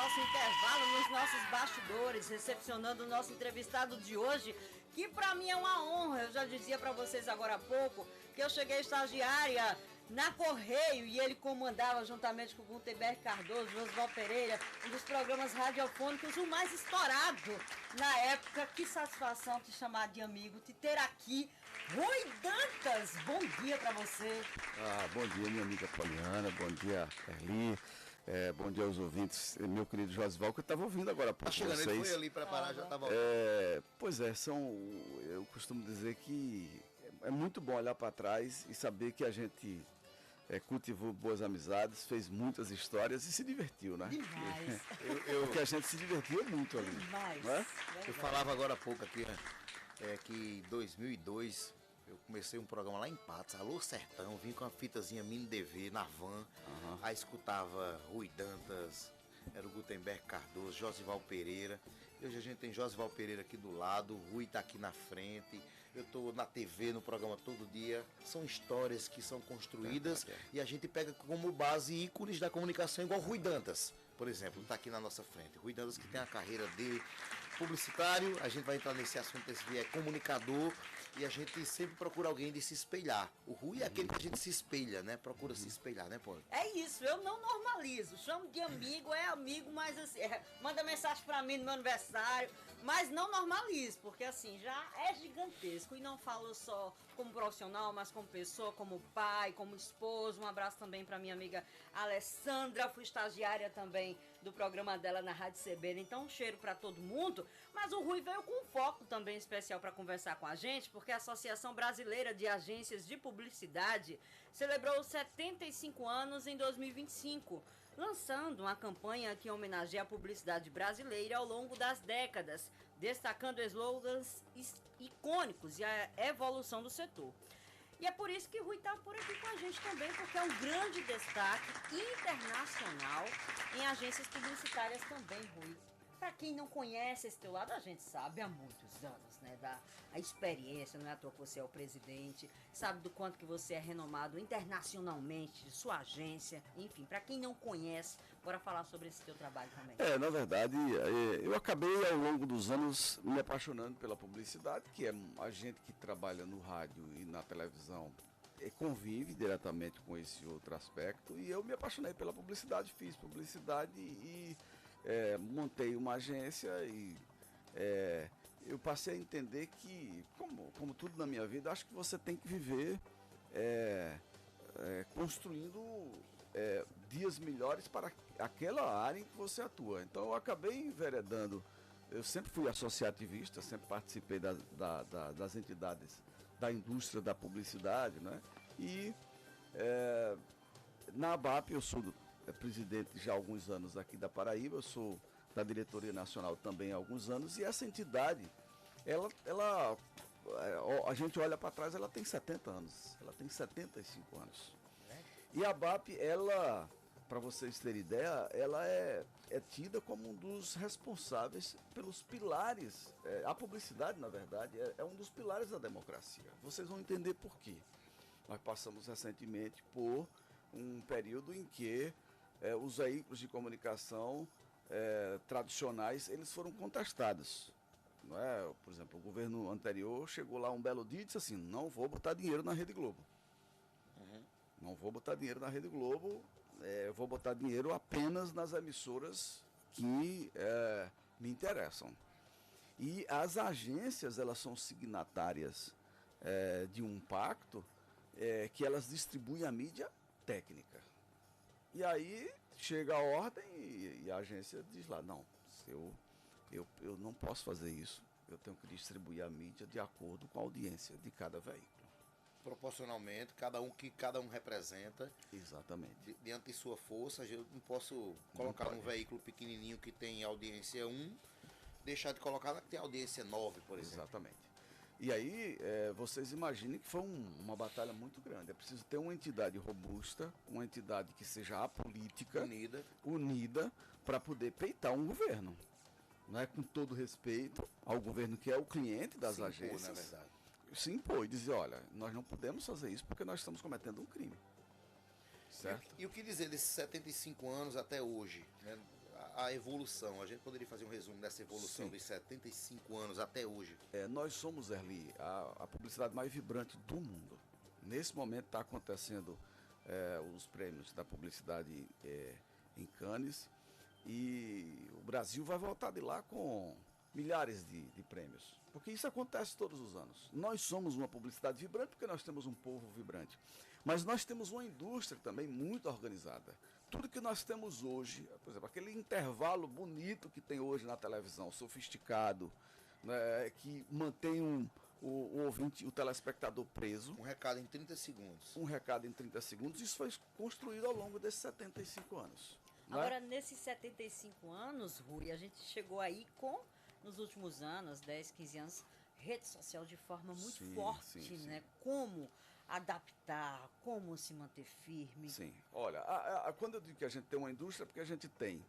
nosso intervalo, nos nossos bastidores, recepcionando o nosso entrevistado de hoje, que para mim é uma honra. Eu já dizia para vocês agora há pouco que eu cheguei estagiária na Correio e ele comandava juntamente com o Gutenberg Cardoso, Josival Pereira, um dos programas radiofônicos, o mais estourado na época. Que satisfação te chamar de amigo, te ter aqui. Rui Dantas, bom dia para você. Bom dia, minha amiga Poliana, bom dia, Erli. Bom dia aos ouvintes, meu querido Josival, que eu estava ouvindo agora para vocês. Ele foi ali preparar, já estava... Pois é, eu costumo dizer que é muito bom olhar para trás e saber que a gente cultivou boas amizades, fez muitas histórias e se divertiu, né? Demais. Porque a gente se divertiu muito ali. Demais. Né? Eu falava agora há pouco aqui, né? Que em 2002... eu comecei um programa lá em Patos, Alô Sertão, vim com uma fitazinha mini DV na van, aí escutava Rui Dantas, era o Gutenberg Cardoso, Josival Pereira. E hoje a gente tem Josival Pereira aqui do lado, o Rui tá aqui na frente, eu tô na TV, no programa todo dia. São histórias que são construídas e a gente pega como base ícones da comunicação, igual Rui Dantas, por exemplo, tá aqui na nossa frente. Rui Dantas, que tem a carreira dele, publicitário, a gente vai entrar nesse assunto, esse comunicador, e a gente sempre procura alguém de se espelhar. O Rui é aquele que a gente se espelha, né? Procura se espelhar, né, Paulo? É isso, eu não normalizo, chamo de amigo, é amigo, mas assim, manda mensagem pra mim no meu aniversário, mas não normalizo, porque assim, já é gigantesco, e não falo só como profissional, mas como pessoa, como pai, como esposo. Um abraço também pra minha amiga Alessandra, fui estagiária também do programa dela na Rádio CBN, então um cheiro pra todo mundo. Mas o Rui veio com um foco também especial para conversar com a gente, porque a Associação Brasileira de Agências de Publicidade celebrou 75 anos em 2025, lançando uma campanha que homenageia a publicidade brasileira ao longo das décadas, destacando slogans icônicos e a evolução do setor. E é por isso que o Rui está por aqui com a gente também, porque é um grande destaque internacional em agências publicitárias também, Rui. Para quem não conhece esse teu lado, a gente sabe há muitos anos, né? A experiência, não é à toa que você é o presidente, sabe do quanto que você é renomado internacionalmente, de sua agência, enfim. Para quem não conhece, bora falar sobre esse teu trabalho também. Na verdade, eu acabei ao longo dos anos me apaixonando pela publicidade, que é a gente que trabalha no rádio e na televisão convive diretamente com esse outro aspecto, e eu me apaixonei pela publicidade, fiz publicidade e montei uma agência e eu passei a entender que, como tudo na minha vida, acho que você tem que viver construindo dias melhores para aquela área em que você atua. Então eu acabei enveredando, eu sempre fui associativista, sempre participei das entidades da indústria da publicidade, né? E na ABAP eu sou presidente já há alguns anos aqui da Paraíba, eu sou da diretoria nacional também há alguns anos, e essa entidade, a gente olha para trás, ela tem 70 anos, ela tem 75 anos. E a ABAP, para vocês terem ideia, ela é tida como um dos responsáveis pelos pilares, a publicidade, na verdade, é um dos pilares da democracia. Vocês vão entender por quê. Nós passamos recentemente por um período em que os veículos de comunicação tradicionais, eles foram contestados. Não é? Por exemplo, o governo anterior chegou lá um belo dia e disse assim: não vou botar dinheiro na Rede Globo. Não vou botar dinheiro na Rede Globo, eu vou botar dinheiro apenas nas emissoras que me interessam. E as agências, elas são signatárias de um pacto que elas distribuem a mídia técnica. E aí chega a ordem e a agência diz lá: não, eu não posso fazer isso, eu tenho que distribuir a mídia de acordo com a audiência de cada veículo. Proporcionalmente, que cada um representa. Exatamente. Diante de sua força, eu não posso colocar num veículo pequenininho que tem audiência 1, deixar de colocar na que tem audiência 9, por exemplo. Exatamente. E aí, vocês imaginem que foi uma batalha muito grande. É preciso ter uma entidade robusta, uma entidade que seja apolítica, unida para poder peitar um governo. Não é? Com todo respeito ao governo, que é o cliente das agências. Na verdade. Se impor e dizer: olha, nós não podemos fazer isso porque nós estamos cometendo um crime. Certo? E o que dizer desses 75 anos até hoje, né? a evolução. A gente poderia fazer um resumo dessa evolução dos 75 anos até hoje. Nós somos, Erli, a publicidade mais vibrante do mundo. Nesse momento está acontecendo os prêmios da publicidade em Cannes, e o Brasil vai voltar de lá com milhares de prêmios, porque isso acontece todos os anos. Nós somos uma publicidade vibrante porque nós temos um povo vibrante, mas nós temos uma indústria também muito organizada. Tudo que nós temos hoje, por exemplo, aquele intervalo bonito que tem hoje na televisão, sofisticado, né, que mantém o ouvinte, o telespectador preso. Um recado em 30 segundos. Um recado em 30 segundos, isso foi construído ao longo desses 75 anos. Agora, nesses 75 anos, Rui, a gente chegou aí nos últimos anos, 10, 15 anos, rede social de forma muito forte, né? Como adaptar, como se manter firme. Sim. Olha, quando eu digo que a gente tem uma indústria, é porque a gente tem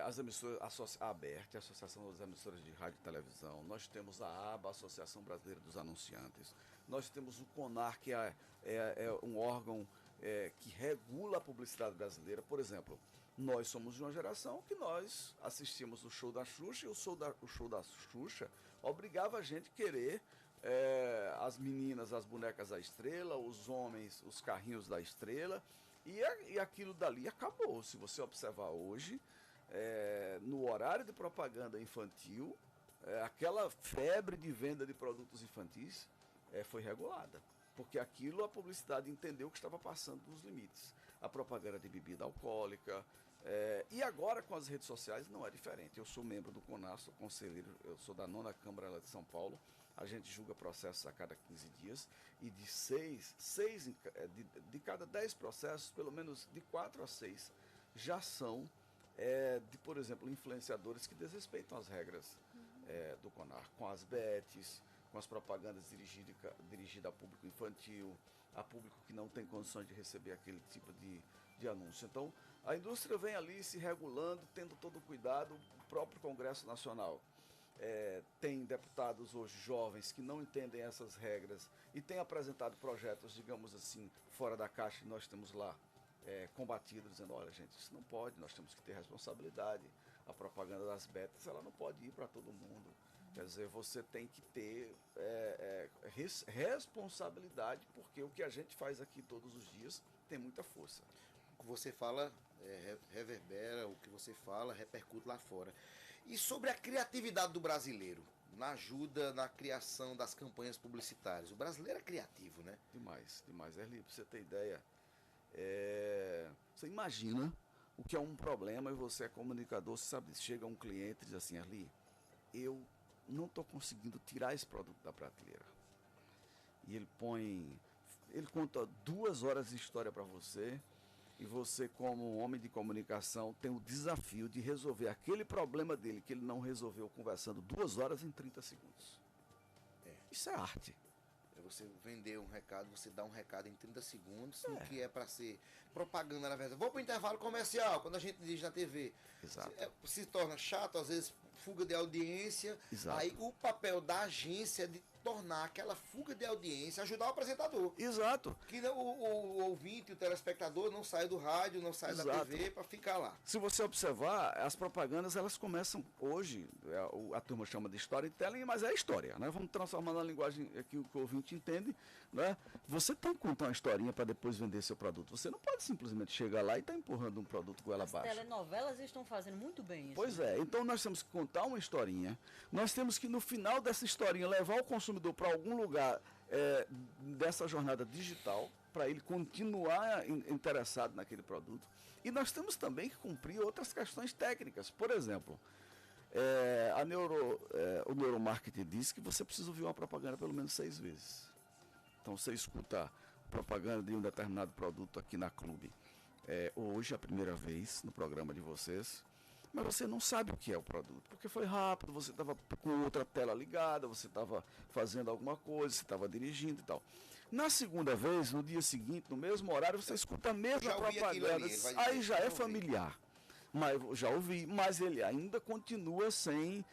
as emissoras, a ABERT, a Associação das Emissoras de Rádio e Televisão, nós temos a ABA, a Associação Brasileira dos Anunciantes, nós temos o CONAR, que é um órgão que regula a publicidade brasileira. Por exemplo, nós somos de uma geração que nós assistimos o show da Xuxa, e o show da Xuxa obrigava a gente a querer as meninas, as bonecas da Estrela, os homens, os carrinhos da Estrela, e aquilo dali acabou. Se você observar hoje, no horário de propaganda infantil, aquela febre de venda de produtos infantis foi regulada, porque aquilo a publicidade entendeu que estava passando dos limites. A propaganda de bebida alcoólica, e agora com as redes sociais não é diferente. Eu sou membro do CONAR, sou conselheiro, eu sou da 9ª Câmara de São Paulo. A gente julga processos a cada 15 dias, e de cada 10 processos, pelo menos de 4 a 6 já são por exemplo, influenciadores que desrespeitam as regras do CONAR, com as bets, com as propagandas dirigidas a público infantil, a público que não tem condições de receber aquele tipo de anúncio. Então, a indústria vem ali se regulando, tendo todo o cuidado. O próprio Congresso Nacional tem deputados hoje jovens que não entendem essas regras e têm apresentado projetos, digamos assim, fora da caixa, e nós temos lá combatido, dizendo: olha, gente, isso não pode, nós temos que ter responsabilidade. A propaganda das betas, ela não pode ir para todo mundo. Quer dizer, você tem que ter responsabilidade, porque o que a gente faz aqui todos os dias tem muita força. O que você fala reverbera, o que você fala repercute lá fora. E sobre a criatividade do brasileiro, na ajuda na criação das campanhas publicitárias. O brasileiro é criativo, né? Demais, demais. Erli, para você ter ideia, você imagina o que é um problema, e você é comunicador, você sabe, chega um cliente e diz assim: Erli, eu não estou conseguindo tirar esse produto da prateleira. E ele conta 2 horas de história para você, e você, como um homem de comunicação, tem o desafio de resolver aquele problema dele que ele não resolveu conversando 2 horas em 30 segundos. Isso é arte. Você vender um recado, você dá um recado em 30 segundos, no que é para ser propaganda, na verdade. Vou para o intervalo comercial, quando a gente diz na TV. Exato. Se torna chato, às vezes fuga de audiência. Exato. Aí o papel da agência é de tornar aquela fuga de audiência, ajudar o apresentador. Exato. Que o ouvinte, o telespectador não sai do rádio, não sai da TV para ficar lá. Se você observar, as propagandas, elas começam hoje, a turma chama de storytelling, mas é história, né? Vamos transformar na linguagem que o ouvinte entende, né? Você tem que contar uma historinha para depois vender seu produto. Você não pode simplesmente chegar lá e estar empurrando um produto goela abaixo. As telenovelas estão fazendo muito bem isso. Pois é, então nós temos que contar uma historinha, nós temos que no final dessa historinha levar o consumidor para algum lugar dessa jornada digital, para ele continuar interessado naquele produto. E nós temos também que cumprir outras questões técnicas. Por exemplo, o neuromarketing diz que você precisa ouvir uma propaganda pelo menos 6 vezes. Então, você escuta propaganda de um determinado produto aqui na Clube, hoje, a primeira vez no programa de vocês, mas você não sabe o que é o produto, porque foi rápido, você estava com outra tela ligada, você estava fazendo alguma coisa, você estava dirigindo e tal. Na segunda vez, no dia seguinte, no mesmo horário, você escuta a mesma propaganda, aí já é familiar. Mas já ouvi, mas ele ainda continua sem,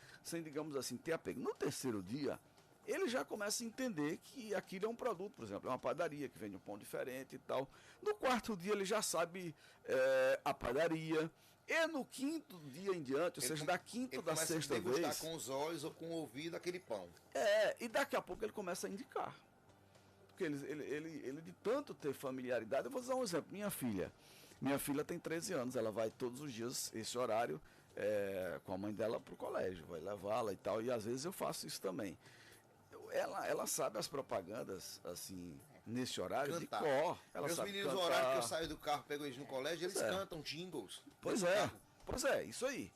digamos assim, ter apego. No terceiro dia, ele já começa a entender que aquilo é um produto, por exemplo, é uma padaria que vende um pão diferente e tal. No quarto dia, ele já sabe a padaria, E no quinto dia em diante, ou Ele seja, come- da quinta Ele ou da começa a sexta degustar vez, com os olhos ou com o ouvido aquele pão. e daqui a pouco ele começa a indicar. Porque ele de tanto ter familiaridade, eu vou usar um exemplo, minha filha tem 13 anos, ela vai todos os dias, esse horário, com a mãe dela para o colégio, vai levá-la e tal, e às vezes eu faço isso também. Ela sabe as propagandas, assim, nesse horário Cantar. de cor. Ela Meus sabe meninos, no cantar. horário que eu saio do carro, pego eles no colégio, eles É. cantam jingles. Pois no é, carro. isso aí.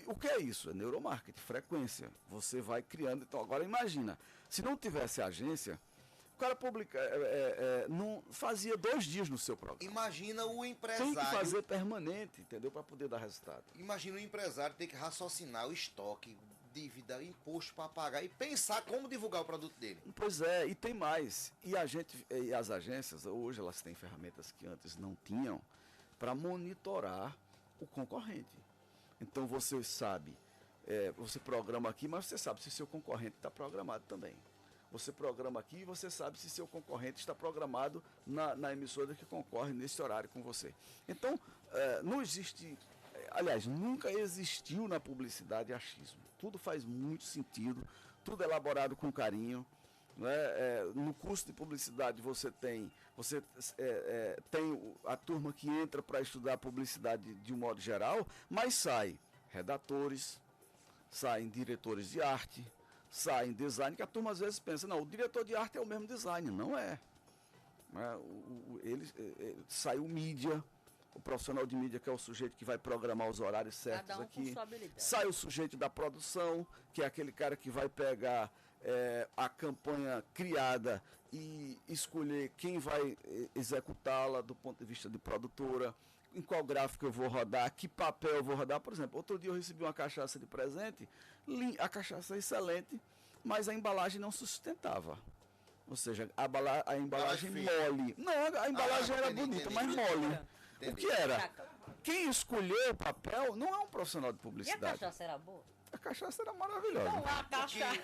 O que é isso? É neuromarketing, frequência. Você vai criando. Então, agora imagina, se não tivesse agência, o cara não fazia 2 dias no seu programa. Imagina o Tem empresário. que fazer permanente, entendeu? Para poder dar resultado. Imagina o empresário ter que raciocinar o estoque, dívida, imposto para pagar e pensar como divulgar o produto dele. Pois é, e tem mais. E as agências, hoje elas têm ferramentas que antes não tinham para monitorar o concorrente. Então você sabe, você programa aqui, mas você sabe se seu concorrente está programado também. Você programa aqui e você sabe se seu concorrente está programado na emissora que concorre nesse horário com você. Então, não existe, aliás, nunca existiu na publicidade achismo. Tudo faz muito sentido, tudo elaborado com carinho. Né? No curso de publicidade você tem a turma que entra para estudar publicidade de um modo geral, mas sai redatores, saem diretores de arte, saem design, que a turma às vezes pensa, não, o diretor de arte é o mesmo design, não é. Né? Sai o mídia, o profissional de mídia, que é o sujeito que vai programar os horários certos Cada um aqui. com sua habilidade. Sai o sujeito da produção, que é aquele cara que vai pegar a campanha criada e escolher quem vai executá-la do ponto de vista de produtora, em qual gráfico eu vou rodar, que papel eu vou rodar. Por exemplo, outro dia eu recebi uma cachaça de presente, a cachaça é excelente, mas a embalagem não sustentava. Ou seja, a embalagem mole. Não, a embalagem era bonita, mas mole. Entendi. O que era? Quem escolheu o papel não é um profissional de E a publicidade. cachaça era boa? A cachaça era maravilhosa. Não, a cachaça.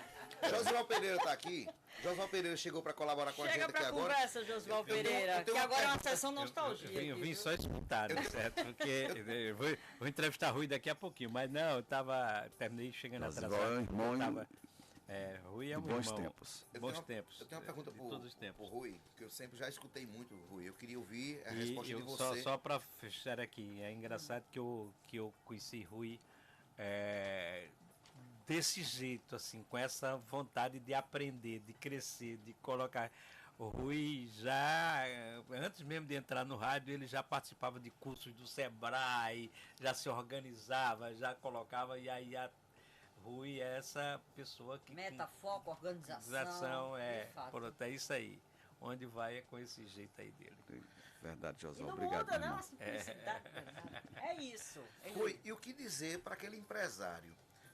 Josval Pereira está aqui. Josval Pereira chegou para colaborar com a gente Chega aqui pra agora. conversa, Josval eu tenho Pereira, que uma agora é uma pergunta. sessão nostalgia. Eu aqui, vim viu? só escutar, né, certo? Porque eu vou entrevistar Rui daqui a pouquinho, mas não, terminei chegando Josval atrasado. é um irmão Eu tava- Rui é de um bons irmão. tempos. Bons tempos. Eu tenho uma pergunta de pro, todos os tempos. pro Rui, que eu sempre já escutei muito, Rui. Eu queria ouvir a E resposta de eu você. só para fechar aqui, é engraçado que eu conheci Rui desse jeito, assim, com essa vontade de aprender, de crescer, de colocar. O Rui já, antes mesmo de entrar no rádio, ele já participava de cursos do Sebrae, já se organizava, já colocava, e aí Rui é essa pessoa que... Meta, foco, organização. Organização, de fato. pronto, é isso aí. Onde vai é com esse jeito aí dele. Verdade, E José. não Obrigado, muda, meu não, irmão. a simplicidade. É isso. Rui, e o que dizer para aquele empresário?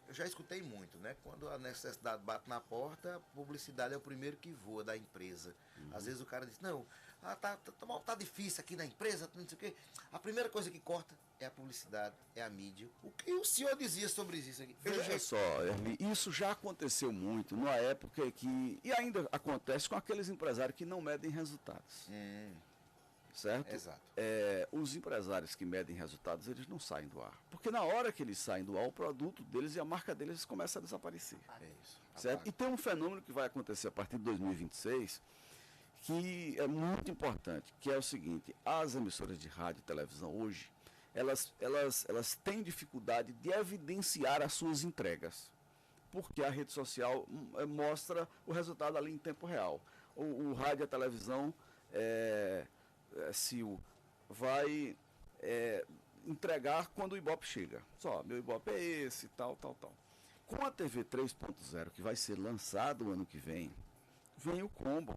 Eu já escutei muito, né? Quando a necessidade bate na porta, a publicidade é o primeiro que voa da empresa. Às vezes o cara diz, não, tá difícil aqui na empresa, não sei o quê. A primeira coisa que corta é a publicidade, é a mídia. O que o senhor dizia sobre isso aqui? Veja só, Erli, isso já aconteceu muito numa época que... E ainda acontece com aqueles empresários que não medem resultados. Certo? Exato. Os empresários que medem resultados, eles não saem do ar. Porque na hora que eles saem do ar, o produto deles e a marca deles começa a desaparecer. É isso. Certo? Apaga. E tem um fenômeno que vai acontecer a partir de 2026, que é muito importante, que é o seguinte: as emissoras de rádio e televisão hoje, elas têm dificuldade de evidenciar as suas entregas, porque a rede social mostra o resultado ali em tempo real. O rádio e a televisão, vai entregar quando o Ibope chega. Só, meu Ibope é esse, tal. Com a TV 3.0, que vai ser lançado o ano que vem o combo.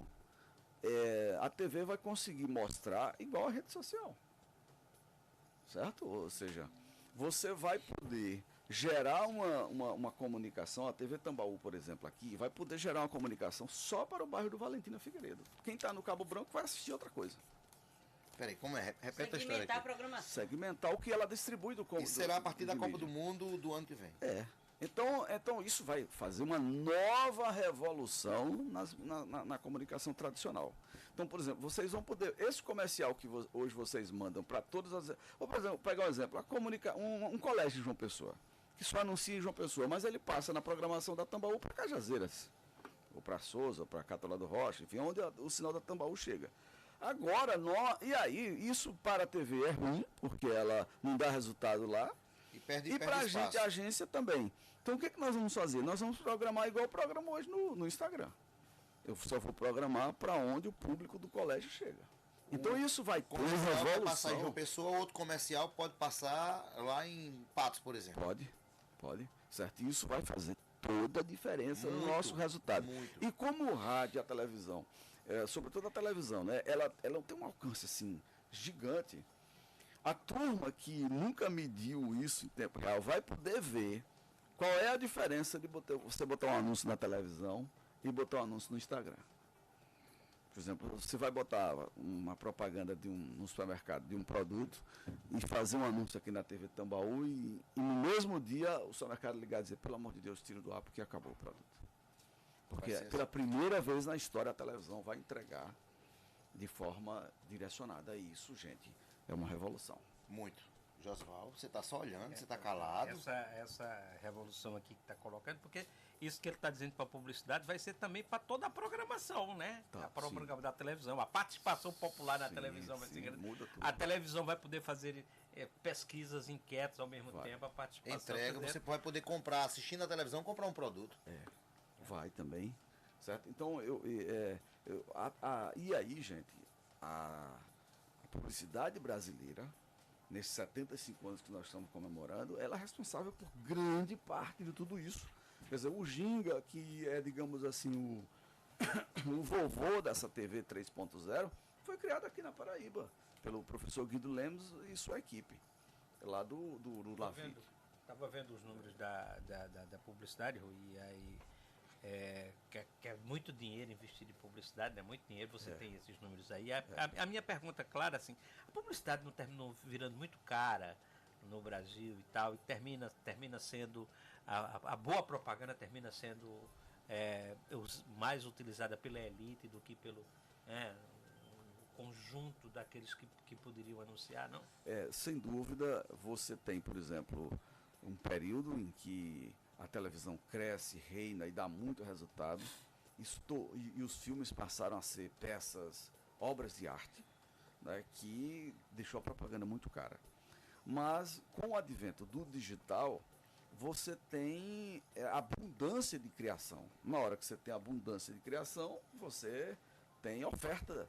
A TV vai conseguir mostrar igual a rede social. Certo? Ou seja, você vai poder gerar uma comunicação, a TV Tambaú, por exemplo, aqui, vai poder gerar uma comunicação só para o bairro do Valentina Figueiredo. Quem está no Cabo Branco vai assistir outra coisa. Peraí, como é? Repete a história Segmentar a aqui. programação. Segmentar o que ela distribui do E será a partir da de Copa mídia. do Mundo do ano que vem. Então isso vai fazer uma nova revolução na comunicação tradicional. Então, por exemplo, vocês vão poder, esse comercial que hoje vocês mandam para todas as... Vou, por exemplo, pegar um exemplo, um colégio de João Pessoa, que só anuncia em João Pessoa, mas ele passa na programação da Tambaú para Cajazeiras, ou para Souza, ou para Catolé do Rocha, enfim, onde o sinal da Tambaú chega. Agora, e aí, isso para a TV é ruim, porque ela não dá resultado lá, e para a gente, a agência também. Então, o que nós vamos fazer? Nós vamos programar igual o programa hoje no Instagram. Eu só vou programar para onde o público do colégio chega. Então, isso vai ter uma revolução. Pode passar em João Pessoa, outro comercial pode passar lá em Patos, por exemplo. Pode. Certo? E isso vai fazer toda a diferença no nosso resultado. Muito. E como o rádio e a televisão, sobretudo a televisão, né, ela tem um alcance assim, gigante. A turma que nunca mediu isso em tempo real vai poder ver qual é a diferença de você botar um anúncio na televisão e botar um anúncio no Instagram. Por exemplo, você vai botar uma propaganda no supermercado de um produto e fazer um anúncio aqui na TV Tambaú e no mesmo dia o supermercado ligar e dizer, pelo amor de Deus, tira do ar porque acabou o produto. Porque pela primeira vez na história a televisão vai entregar de forma direcionada. E isso, gente, é uma revolução. Muito. Josval, você está só olhando, você está calado. Essa revolução aqui que está colocando, porque isso que ele está dizendo para a publicidade vai ser também para toda a programação, né? Tá, a programação da televisão, a participação popular na televisão vai ser grande. Muda tudo. A televisão vai poder fazer pesquisas, enquetes ao mesmo tempo, a participação. Entrega, você vai poder comprar, assistindo a televisão, comprar um produto. Vai também, certo? Então, e aí, gente, a publicidade brasileira, nesses 75 anos que nós estamos comemorando, ela é responsável por grande parte de tudo isso. Quer dizer, o Ginga, que é, digamos assim, o vovô dessa TV 3.0, foi criado aqui na Paraíba, pelo professor Guido Lemos e sua equipe, lá do Lavi. Estava vendo os números da publicidade, Rui, e aí que é muito dinheiro investido em publicidade, né? Muito dinheiro, você tem esses números aí. A minha pergunta, clara, assim, a publicidade não terminou virando muito cara no Brasil e tal, e termina sendo, a boa propaganda termina sendo mais utilizada pela elite do que pelo conjunto daqueles que poderiam anunciar, não? Sem dúvida, você tem, por exemplo, um período em que a televisão cresce, reina e dá muito resultado. E os filmes passaram a ser peças, obras de arte, né, que deixou a propaganda muito cara. Mas com o advento do digital, você tem abundância de criação. Na hora que você tem abundância de criação, você tem oferta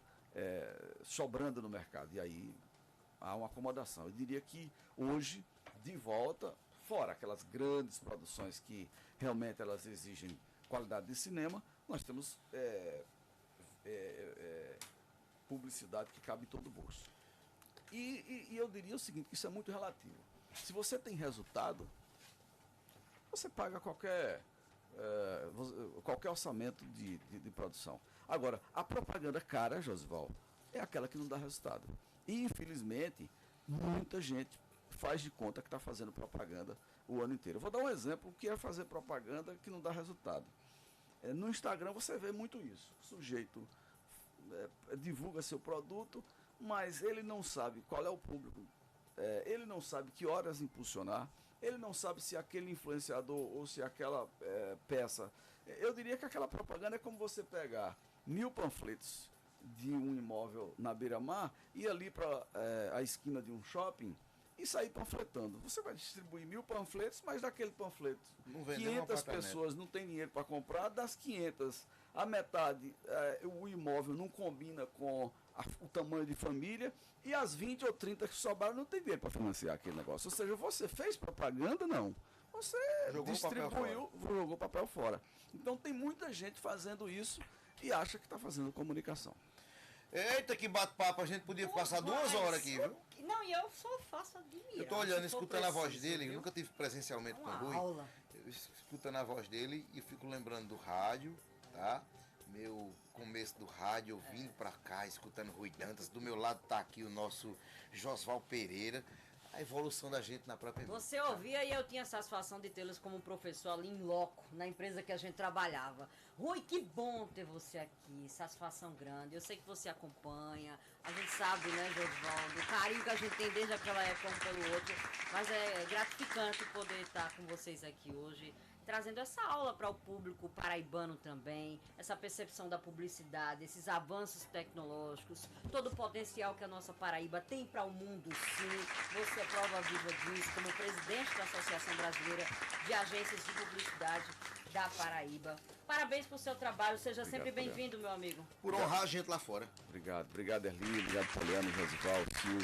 sobrando no mercado. E aí há uma acomodação. Eu diria que hoje, de volta, fora aquelas grandes produções que realmente elas exigem qualidade de cinema, nós temos publicidade que cabe em todo o bolso. E eu diria o seguinte, que isso é muito relativo. Se você tem resultado, você paga qualquer orçamento de produção. Agora, a propaganda cara, Josival, é aquela que não dá resultado. E, infelizmente, muita gente faz de conta que está fazendo propaganda o ano inteiro. Eu vou dar um exemplo, o que é fazer propaganda que não dá resultado. No Instagram você vê muito isso. O sujeito divulga seu produto, mas ele não sabe qual é o público, ele não sabe que horas impulsionar, ele não sabe se aquele influenciador ou se aquela peça... Eu diria que aquela propaganda é como você pegar 1000 panfletos de um imóvel na beira-mar, ir ali para a esquina de um shopping e sair panfletando. Você vai distribuir 1000 panfletos, mas daquele panfleto, 500 pessoas não têm dinheiro para comprar, das 500, a metade, o imóvel não combina com o tamanho de família, e as 20 ou 30 que sobraram não tem dinheiro para financiar aquele negócio. Ou seja, você fez propaganda? Não. Você jogou papel fora. Então tem muita gente fazendo isso e acha que está fazendo comunicação. Eita, que bate-papo, a gente podia passar 2 horas aqui, viu? Não, e eu só faço admirar. Eu tô olhando, escutando a voz dele, eu nunca tive presencialmente com o Rui. Aula. Eu escutando a voz dele e fico lembrando do rádio, tá? Meu começo do rádio, eu vindo pra cá, escutando Rui Dantas. Do meu lado tá aqui o nosso Josval Pereira. a evolução da gente na própria vida. Você ouvia e eu tinha a satisfação de tê-los como professor ali em loco, na empresa que a gente trabalhava. Rui, que bom ter você aqui, satisfação grande. Eu sei que você acompanha, a gente sabe, né, Josivaldo, o carinho que a gente tem desde aquela época um pelo outro, mas é gratificante poder estar com vocês aqui hoje, trazendo essa aula para o público paraibano também, essa percepção da publicidade, esses avanços tecnológicos, todo o potencial que a nossa Paraíba tem para o mundo, sim. Você é prova viva disso, como presidente da Associação Brasileira de Agências de Publicidade da Paraíba. Parabéns por seu trabalho, seja sempre bem-vindo, meu amigo. Por honrar a gente lá fora. Obrigado, Erli, obrigado, Poliano, Josivaldo, Sil.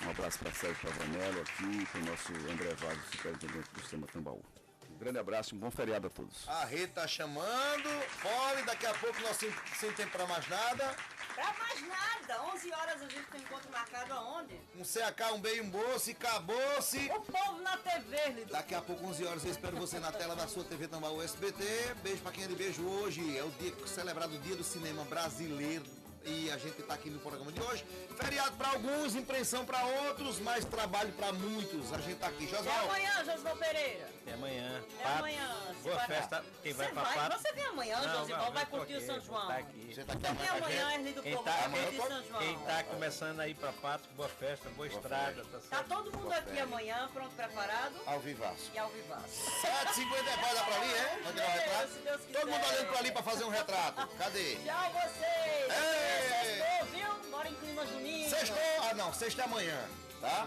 Um abraço para Sérgio Pavanello aqui, para o nosso André Vaz, superintendente do Sistema Tambaú. Um grande abraço e um bom feriado a todos. A Rita tá chamando, fome, daqui a pouco nós sem tempo para mais nada. Pra mais nada, 11 horas a gente tem encontro marcado aonde? Um CAK, um beijo, um bolso, acabou-se. O povo na TV, Lido. Daqui a pouco, 11 horas, eu espero você na tela da sua TV Tambaú SBT. Beijo pra quem é de beijo hoje. É o dia celebrado o Dia do Cinema Brasileiro. E a gente tá aqui no programa de hoje. Feriado pra alguns, impressão pra outros, mas trabalho pra muitos. A gente tá aqui. Até Josval. amanhã, Josival Pereira. Até amanhã. Até amanhã. Boa Você festa. Quem vai Você pra vai? Pato? Você vem amanhã, Josival, vai curtir o São João. Tá aqui. Você tá aqui Você vem amanhã com a amanhã, gente? Erli do Quem Povo, tá, vai curtir São João. quem tá começando aí pra Patos, boa festa, boa estrada, tá Tá certo? todo mundo aqui amanhã, pronto, preparado Ao vivaço. e ao vivaço. 7h50 vai dar pra ali, é? Vai tirar o retrato? Se Deus quiser. Todo mundo olhando pra ali pra fazer um retrato. Cadê? Tchau, vocês. Ei! Sextou, viu? Bora em clima junino. Sextou? Ah, não. Sexta é amanhã, tá?